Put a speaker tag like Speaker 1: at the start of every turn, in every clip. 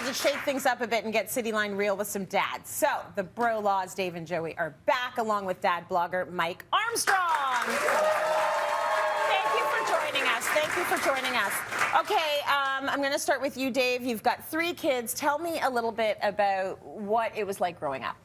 Speaker 1: to shake things up a bit and get Cityline real with some dads. So the BroLaws, Dave and Joey, are back along with dad blogger Mike Armstrong. Thank you for joining us. Thank you for joining us. Okay, I'm going to start with you, Dave. You've got 3 kids. Tell me a little bit about what it was like growing up.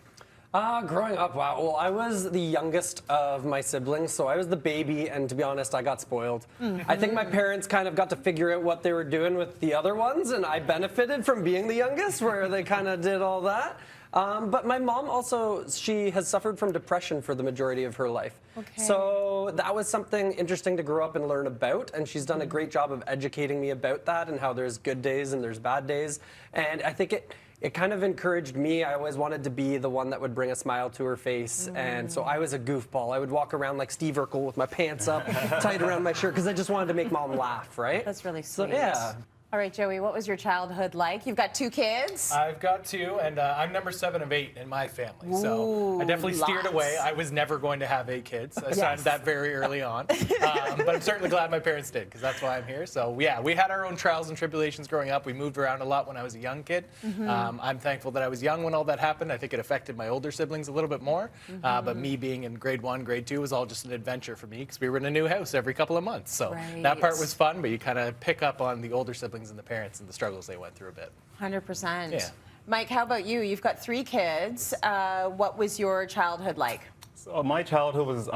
Speaker 2: Growing up, wow. Well, I was the youngest of my siblings, so I was the baby, and to be honest, I got spoiled. I think my parents kind of got to figure out what they were doing with the other ones, and I benefited from being the youngest, where they kind of did all that. But my mom also, she has suffered from depression for the majority of her life.
Speaker 1: Okay.
Speaker 2: So that was something interesting to grow up and learn about, and she's done a great job of educating me about that and how there's good days and there's bad days. And I think it kind of encouraged me. I always wanted to be the one that would bring a smile to her face. And so I was a goofball. I would walk around like Steve Urkel with my pants up, tight around my shirt, because I just wanted to make mom laugh, right?
Speaker 1: That's really sweet.
Speaker 2: So, yeah.
Speaker 1: All right, Joey, what was your childhood like? You've got 2 kids.
Speaker 3: I've got 2, and I'm number 7 of 8 in my family. So I definitely steered away. I was never going to have 8 kids. I decided that very early on. But I'm certainly glad my parents did, because that's why I'm here. So yeah, we had our own trials and tribulations growing up. We moved around a lot when I was a young kid. I'm thankful that I was young when all that happened. I think it affected my older siblings a little bit more. But me being in grade 1, grade 2 was all just an adventure for me, because we were in a new house every couple of months. So that part was fun, but you kind of pick up on the older siblings and the parents and the struggles they went through a bit.
Speaker 1: 100%.
Speaker 3: Yeah.
Speaker 1: Mike, how about you? You've got 3 kids. What was your childhood like?
Speaker 4: So my childhood was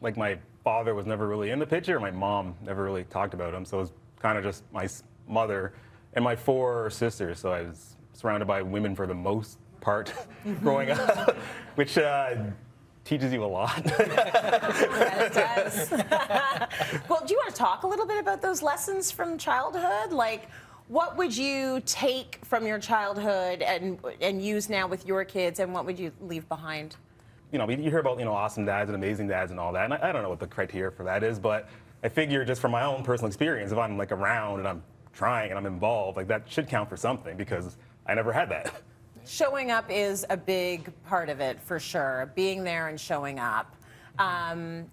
Speaker 4: like my father was never really in the picture. My mom never really talked about him. So it was kind of just my mother and my 4 sisters. So I was surrounded by women for the most part growing up, which teaches you a lot.
Speaker 1: Yeah, it does. Well, do you want to talk a little bit about those lessons from childhood? Like, what would you take from your childhood and use now with your kids, and what would you leave behind?
Speaker 4: You know, you hear about, awesome dads and amazing dads and all that, and I don't know what the criteria for that is, but I figure just from my own personal experience, if I'm like around and I'm trying and I'm involved, like that should count for something, because I never had that.
Speaker 1: Showing up is a big part of it, for sure. Being there and showing up. And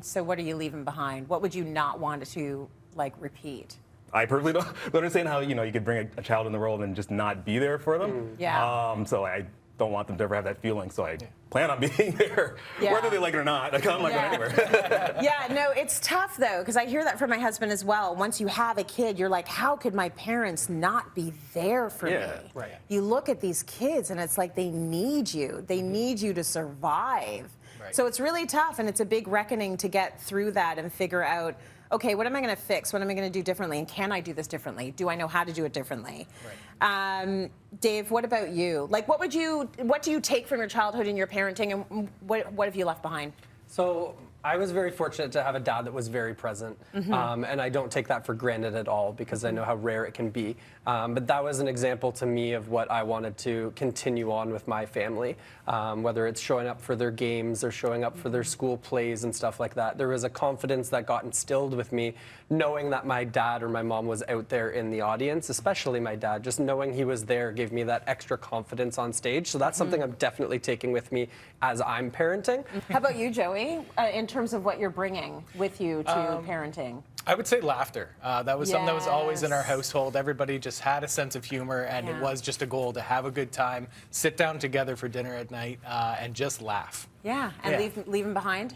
Speaker 1: so what are you leaving behind? What would you not want to, like, repeat?
Speaker 4: I personally don't understand how, you could bring a child in the world and just not be there for them.
Speaker 1: Yeah.
Speaker 4: So I don't want them to ever have that feeling, so I plan on being there, whether they like it or not. I'm not going anywhere.
Speaker 1: Yeah, no, it's tough, though, because I hear that from my husband as well. Once you have a kid, you're like, how could my parents not be there for me?
Speaker 3: Right.
Speaker 1: You look at these kids, and it's like they need you. They need you to survive.
Speaker 3: Right.
Speaker 1: So it's really tough, and it's a big reckoning to get through that and figure out, okay, what am I going to fix? What am I going to do differently? And can I do this differently? Do I know how to do it differently? Right. Dave, what about you? Like, what do you take from your childhood and your parenting, and what have you left behind?
Speaker 2: So I was very fortunate to have a dad that was very present, and I don't take that for granted at all, because I know how rare it can be. But that was an example to me of what I wanted to continue on with my family, whether it's showing up for their games or showing up for their school plays and stuff like that. There was a confidence that got instilled with me, knowing that my dad or my mom was out there in the audience, especially my dad. Just knowing he was there gave me that extra confidence on stage. So that's something I'm definitely taking with me as I'm parenting.
Speaker 1: How about you, Joey, in terms of what you're bringing with you to parenting?
Speaker 3: I would say laughter. That was something that was always in our household. Everybody just had a sense of humor, and it was just a goal to have a good time, sit down together for dinner at night, and just laugh.
Speaker 1: Yeah, and leave them behind?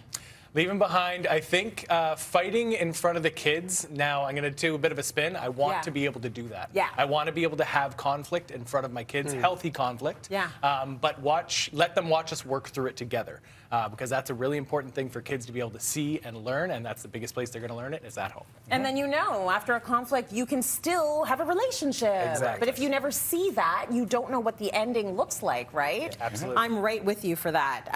Speaker 3: Leaving behind, I think, fighting in front of the kids. Now, I'm going to do a bit of a spin. I want to be able to do that.
Speaker 1: Yeah.
Speaker 3: I want to be able to have conflict in front of my kids, healthy conflict.
Speaker 1: Yeah.
Speaker 3: But let them watch us work through it together, because that's a really important thing for kids to be able to see and learn, and that's the biggest place they're going to learn it is at home.
Speaker 1: And then after a conflict, you can still have a relationship.
Speaker 3: Exactly.
Speaker 1: But if you never see that, you don't know what the ending looks like, right?
Speaker 3: Yeah, absolutely.
Speaker 1: I'm right with you for that.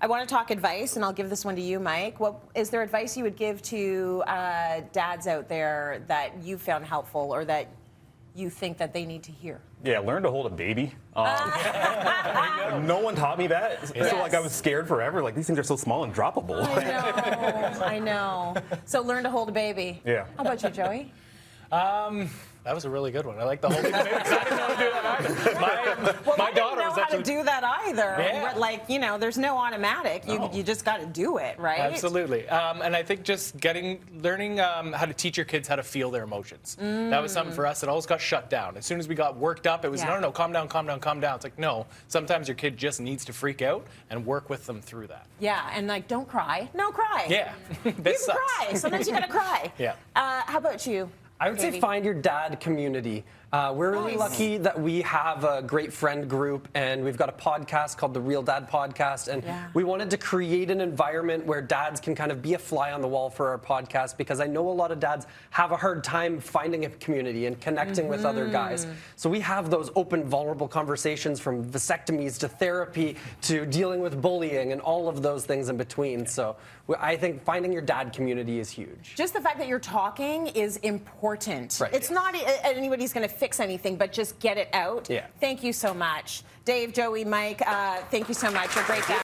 Speaker 1: I want to talk advice, and I'll give this one to you, Mike. What is there advice you would give to dads out there that you found helpful, or that you think that they need to hear?
Speaker 4: Yeah, learn to hold a baby. No one taught me that. So like I was scared forever. Like, these things are so small and droppable.
Speaker 1: I know. So learn to hold a baby.
Speaker 4: Yeah.
Speaker 1: How about you, Joey?
Speaker 3: I That was a really good one. I like the whole thing. I didn't know how to do that either. My
Speaker 1: I
Speaker 3: daughter
Speaker 1: didn't
Speaker 3: was
Speaker 1: know how
Speaker 3: actually
Speaker 1: to do that either.
Speaker 3: Yeah.
Speaker 1: Like, you know, there's no automatic.
Speaker 3: No.
Speaker 1: You just got to do it, right?
Speaker 3: Absolutely. And I think just learning how to teach your kids how to feel their emotions. That was something for us that always got shut down. As soon as we got worked up, it was, no, calm down, calm down, calm down. It's like, no, sometimes your kid just needs to freak out and work with them through that.
Speaker 1: Yeah, and like, don't cry. No, cry.
Speaker 3: Yeah.
Speaker 1: You
Speaker 3: This
Speaker 1: can
Speaker 3: sucks.
Speaker 1: cry. Sometimes you got to cry.
Speaker 3: Yeah.
Speaker 1: How about you?
Speaker 2: I would say
Speaker 1: Davey?
Speaker 2: find your dad community. We're really
Speaker 1: Nice.
Speaker 2: lucky that we have a great friend group, and we've got a podcast called the Real Dad Podcast, and we wanted to create an environment where dads can kind of be a fly on the wall for our podcast, because I know a lot of dads have a hard time finding a community and connecting with other guys. So we have those open, vulnerable conversations, from vasectomies to therapy to dealing with bullying and all of those things in between. So I think finding your dad community is huge.
Speaker 1: Just the fact that you're talking is important.
Speaker 2: Right.
Speaker 1: It's not anybody's going to fix anything, but just get it out.
Speaker 2: Yeah.
Speaker 1: Thank you so much. Dave, Joey, Mike, thank you so much. You're great guys.